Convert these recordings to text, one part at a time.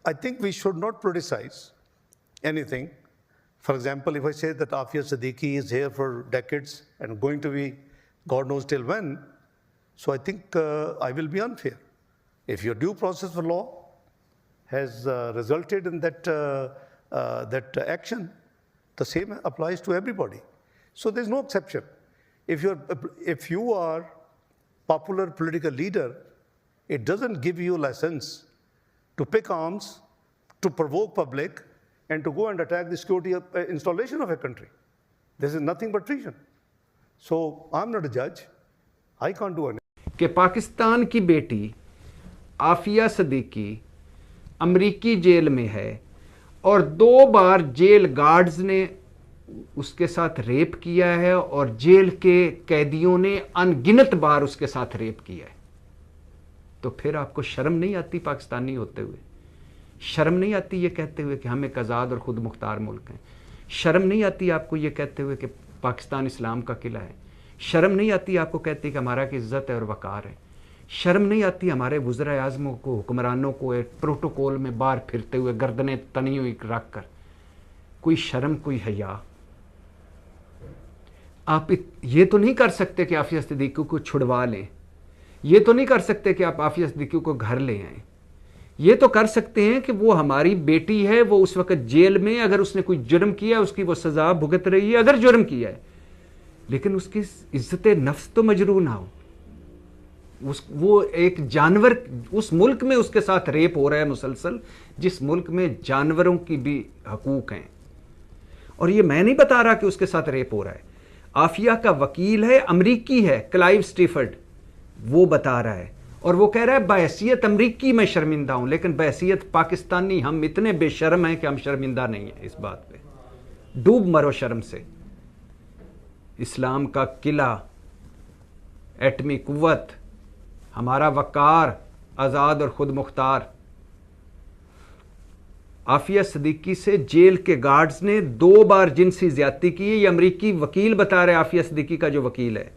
I think we should not politicize anything. For example, if I say that Afia Siddiqui is here for decades and going to be God knows till when, so I think I will be unfair. If your due process for law has resulted in that action, the same applies to everybody. So there's no exception. If you are popular political leader, it doesn't give you license to pick arms, to provoke public, and to go and attack the security installation of a country. This is nothing but treason. So I'm not a judge. I can't do anything. کہ پاکستان کی بیٹی آفیہ صدیقی امریکی jail میں ہے اور 2 بار jail guards نے اس کے ساتھ ریپ کیا ہے اور جیل کے قیدیوں نے انگنت بار اس کے ساتھ ریپ کیا ہے، تو پھر آپ کو شرم نہیں آتی پاکستانی ہوتے ہوئے؟ شرم نہیں آتی یہ کہتے ہوئے کہ ہم ایک آزاد اور خود مختار ملک ہیں؟ شرم نہیں آتی آپ کو یہ کہتے ہوئے کہ پاکستان اسلام کا قلعہ ہے؟ شرم نہیں آتی آپ کو کہتے کہ ہمارا کی عزت ہے اور وقار ہے؟ شرم نہیں آتی ہمارے وزراء اعظموں کو، حکمرانوں کو ایک پروٹوکول میں باہر پھرتے ہوئے گردنیں تنی ہوئی رکھ کر؟ کوئی شرم، کوئی حیا؟ آپ یہ تو نہیں کر سکتے کہ آفیہ صدیقی کو چھڑوا لیں، یہ تو نہیں کر سکتے کہ آپ آفیہ صدیقی کو گھر لے آئیں. یہ تو کر سکتے ہیں کہ وہ ہماری بیٹی ہے، وہ اس وقت جیل میں، اگر اس نے کوئی جرم کیا اس کی وہ سزا بھگت رہی ہے اگر جرم کیا ہے، لیکن اس کی عزت نفس تو مجروح نہ ہو. وہ ایک جانور، اس ملک میں اس کے ساتھ ریپ ہو رہا ہے مسلسل، جس ملک میں جانوروں کی بھی حقوق ہیں. اور یہ میں نہیں بتا رہا کہ اس کے ساتھ ریپ ہو رہا ہے. آفیہ کا وکیل ہے، امریکی ہے، کلائیو سٹیفرڈ، وہ بتا رہا ہے اور وہ کہہ رہا ہے بحیثیت امریکی میں شرمندہ ہوں، لیکن بحیثیت پاکستانی ہم اتنے بے شرم ہیں کہ ہم شرمندہ نہیں ہیں اس بات پہ. ڈوب مرو شرم سے. اسلام کا قلعہ، ایٹمی قوت، ہمارا وقار، آزاد اور خود مختار. آفیہ صدیقی سے جیل کے گارڈز نے 2 بار جنسی زیادتی کی ہے، یہ امریکی وکیل بتا رہے آفیہ صدیقی کا جو وکیل ہے،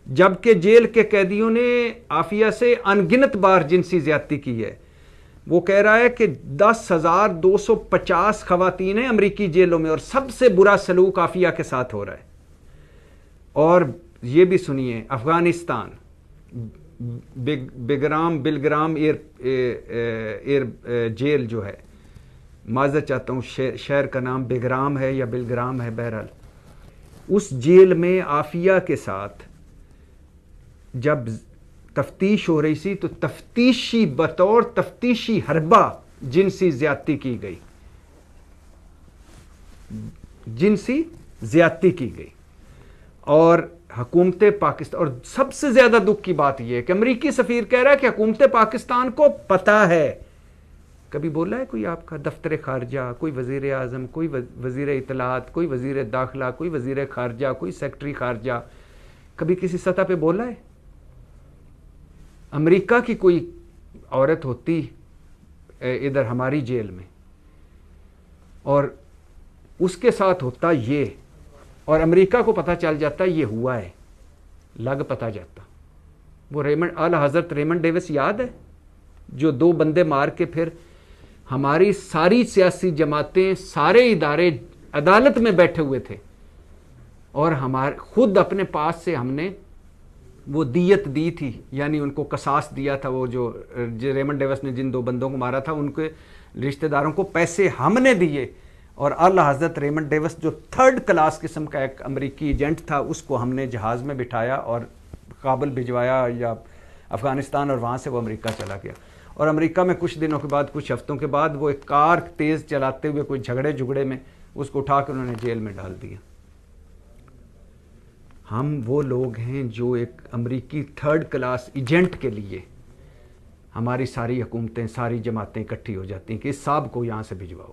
جبکہ جیل کے قیدیوں نے آفیہ سے انگنت بار جنسی زیادتی کی ہے. وہ کہہ رہا ہے کہ 10,250 خواتین ہیں امریکی جیلوں میں اور سب سے برا سلوک آفیہ کے ساتھ ہو رہا ہے. اور یہ بھی سنیے، افغانستان بلگرام ایئر جیل جو ہے، معذرت چاہتا ہوں شہر کا نام بیگرام ہے یا بلگرام ہے، بہرحال اس جیل میں آفیہ کے ساتھ جب تفتیش ہو رہی تھی تو بطور تفتیشی حربہ جنسی زیادتی کی گئی، جنسی زیادتی کی گئی. اور حکومت پاکستان، اور سب سے زیادہ دکھ کی بات یہ ہے کہ امریکی سفیر کہہ رہا ہے کہ حکومت پاکستان کو پتہ ہے. کبھی بولا ہے کوئی آپ کا دفتر خارجہ، کوئی وزیر اعظم، کوئی وزیر اطلاعات، کوئی وزیر داخلہ، کوئی وزیر خارجہ، کوئی سیکرٹری خارجہ کبھی کسی سطح پہ بولا ہے؟ امریکہ کی کوئی عورت ہوتی ادھر ہماری جیل میں اور اس کے ساتھ ہوتا یہ، اور امریکہ کو پتہ چل جاتا یہ ہوا ہے، لگ پتہ جاتا. وہ اعلیٰ حضرت ریمنڈ ڈیوس یاد ہے جو 2 بندے مار کے پھر ہماری ساری سیاسی جماعتیں، سارے ادارے عدالت میں بیٹھے ہوئے تھے اور خود اپنے پاس سے ہم نے وہ دیت دی تھی، یعنی ان کو قصاص دیا تھا. وہ جو ریمنڈ ڈیوس نے جن 2 بندوں کو مارا تھا ان کے رشتہ داروں کو پیسے ہم نے دیے، اور اعلیٰ حضرت ریمنڈ ڈیوس جو 3rd کلاس قسم کا ایک امریکی ایجنٹ تھا اس کو ہم نے جہاز میں بٹھایا اور کابل بھجوایا یا افغانستان، اور وہاں سے وہ امریکہ چلا گیا. اور امریکہ میں کچھ دنوں کے بعد، کچھ ہفتوں کے بعد، وہ ایک کار تیز چلاتے ہوئے کوئی جھگڑے میں اس کو اٹھا کر انہوں نے جیل میں ڈال دیا. ہم وہ لوگ ہیں جو ایک امریکی 3rd کلاس ایجنٹ کے لیے ہماری ساری حکومتیں، ساری جماعتیں اکٹھی ہو جاتی ہیں کہ اس صاحب کو یہاں سے بھجواؤ.